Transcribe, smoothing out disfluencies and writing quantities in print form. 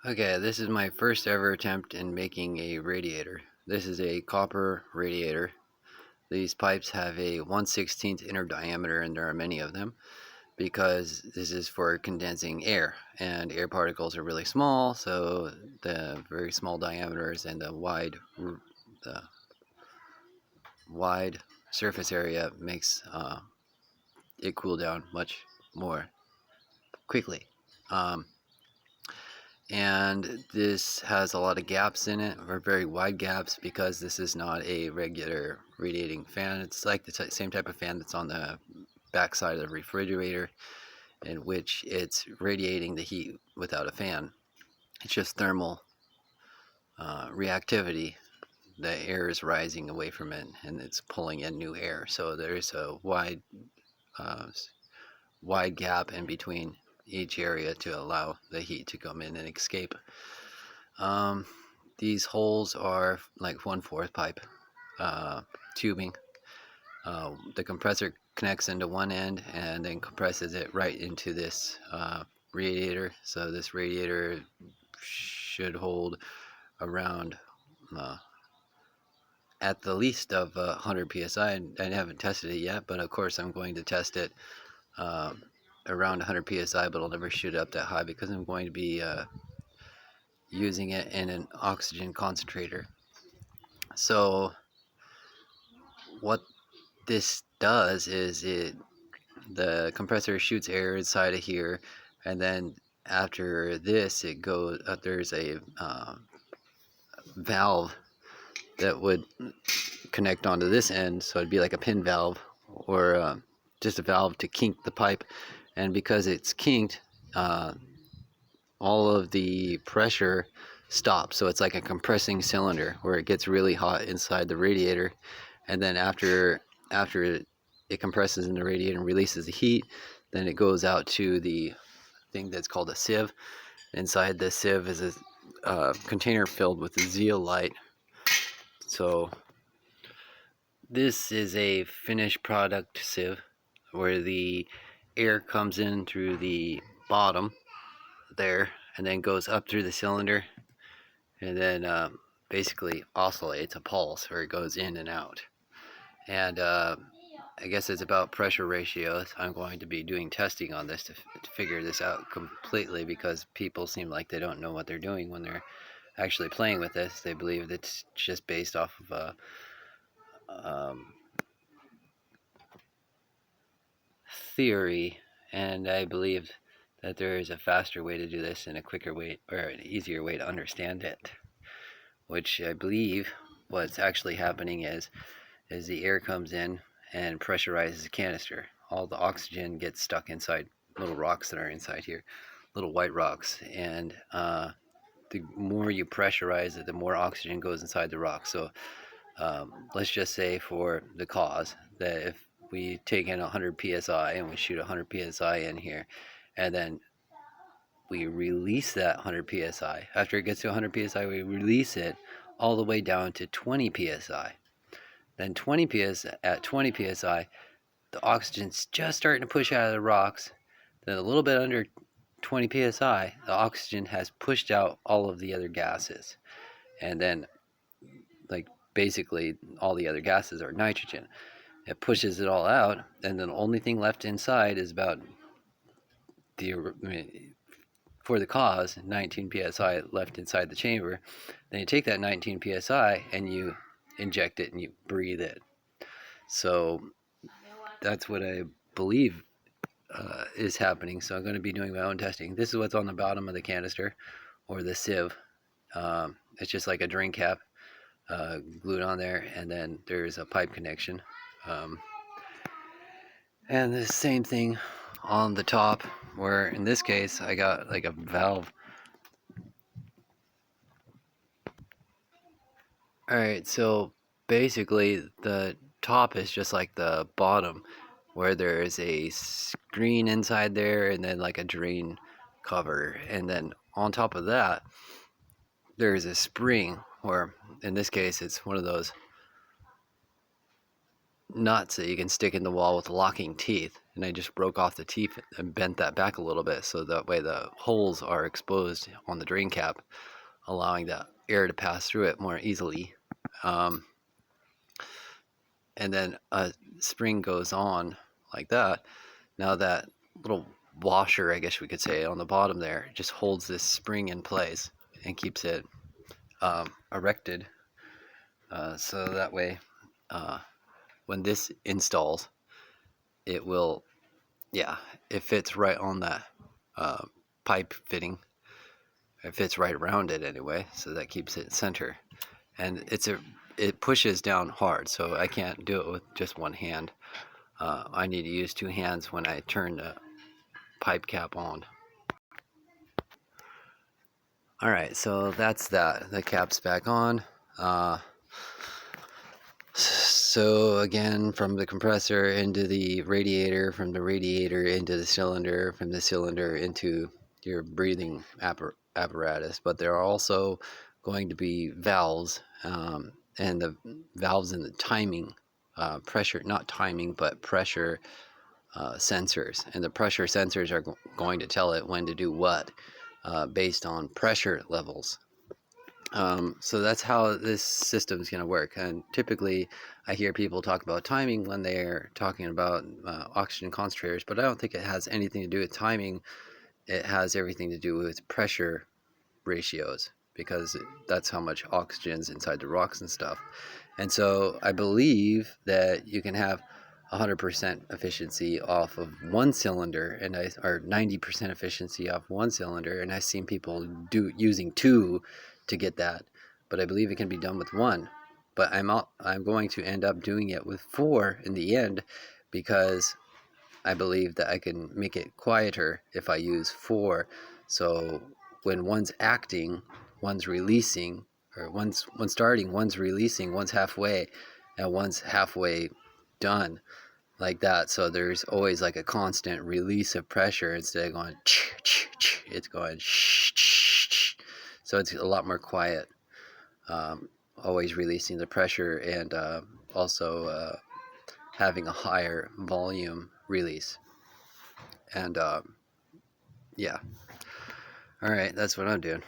Okay, this is my first ever attempt in making a radiator. This is a copper radiator. These pipes have a 1/16 inner diameter, and there are many of them because this is for condensing air, and air particles are really small, so the very small diameters and the wide surface area makes it cool down much more quickly. Um, and this has a lot of gaps in it, or very wide gaps, because this is not a regular radiating fan. It's like the same type of fan that's on the back side of the refrigerator, in which it's radiating the heat without a fan. It's just thermal reactivity. The air is rising away from it, and it's pulling in new air. So there's a uh, wide gap in between each area to allow the heat to come in and escape. Um, these holes are like 1/4 pipe tubing. The compressor connects into one end and then compresses it right into this radiator. So this radiator should hold around uh, at the least of 100 psi. I haven't tested it yet, but of course I'm going to test it uh, around 100 psi, but I'll never shoot it up that high because I'm going to be using it in an oxygen concentrator. So what this does is the compressor shoots air inside of here, and then after this it goes there's a valve that would connect onto this end, so it'd be like a pin valve, or just a valve to kink the pipe. And because it's kinked, uh, all of the pressure stops, so it's like a compressing cylinder where it gets really hot inside the radiator, and then after it compresses in the radiator and releases the heat, then it goes out to the thing that's called a sieve. Inside the sieve is a container filled with a zeolite. So this is a finished product sieve where the air comes in through the bottom there and then goes up through the cylinder, and then basically oscillates a pulse where it goes in and out. And I guess it's about pressure ratios. I'm going to be doing testing on this to figure this out completely, because people seem like they don't know what they're doing when they're actually playing with this. They believe that it's just based off of um, theory, and I believe that there is a faster way to do this and a quicker way, or an easier way to understand it, which I believe what's actually happening is the air comes in and pressurizes the canister. All the oxygen gets stuck inside little rocks that are inside here, little white rocks, and the more you pressurize it, the more oxygen goes inside the rock. So let's just say, for the cause, that if we take in 100 psi and we shoot 100 psi in here, and then we release that 100 psi. After it gets to 100 psi, we release it all the way down to 20 psi. Then 20 psi, at 20 psi, the oxygen's just starting to push out of the rocks. Then a little bit under 20 psi, the oxygen has pushed out all of the other gases. And then, like, basically all the other gases are nitrogen. It pushes it all out, and then the only thing left inside is about for the cause 19 psi left inside the chamber. Then you take that 19 psi and you inject it and you breathe it. So that's what I believe is happening. So I'm going to be doing my own testing. This is what's on the bottom of the canister, or the sieve. It's just like a drain cap glued on there, and then there's a pipe connection. And the same thing on the top, where in this case I got like a valve. Alright, so basically the top is just like the bottom, where there is a screen inside there and then like a drain cover, and then on top of that there is a spring, or in this case it's one of those nuts that you can stick in the wall with locking teeth, and I just broke off the teeth and bent that back a little bit so that way the holes are exposed on the drain cap, allowing the air to pass through it more easily. Um, and then a spring goes on like that. Now that little washer, I guess we could say, on the bottom there just holds this spring in place and keeps it erected, so that way when this installs, it will, yeah, it fits right on that uh, pipe fitting. It fits right around it anyway, so that keeps it center. And it pushes down hard, so I can't do it with just one hand. I need to use two hands when I turn the pipe cap on. All right, so that's that. The cap's back on. So again, from the compressor into the radiator, from the radiator into the cylinder, from the cylinder into your breathing apparatus. But there are also going to be valves, and the valves and the timing, pressure, not timing, but pressure sensors. And the pressure sensors are going to tell it when to do what, based on pressure levels. So that's how this system is going to work. And typically, I hear people talk about timing when they're talking about oxygen concentrators, but I don't think it has anything to do with timing. It has everything to do with pressure ratios, because that's how much oxygen's inside the rocks and stuff. And so I believe that you can have 100% efficiency off of one cylinder, or 90% efficiency off one cylinder, and I've seen people using two to get that, but I believe it can be done with one. But I'm going to end up doing it with four in the end, because I believe that I can make it quieter if I use four. So when one's acting, one's releasing, or one's starting, one's releasing, one's halfway, and one's halfway done, like that. So there's always like a constant release of pressure instead of going it's going shh. So it's a lot more quiet, always releasing the pressure, and also having a higher volume release. And yeah, all right, that's what I'm doing.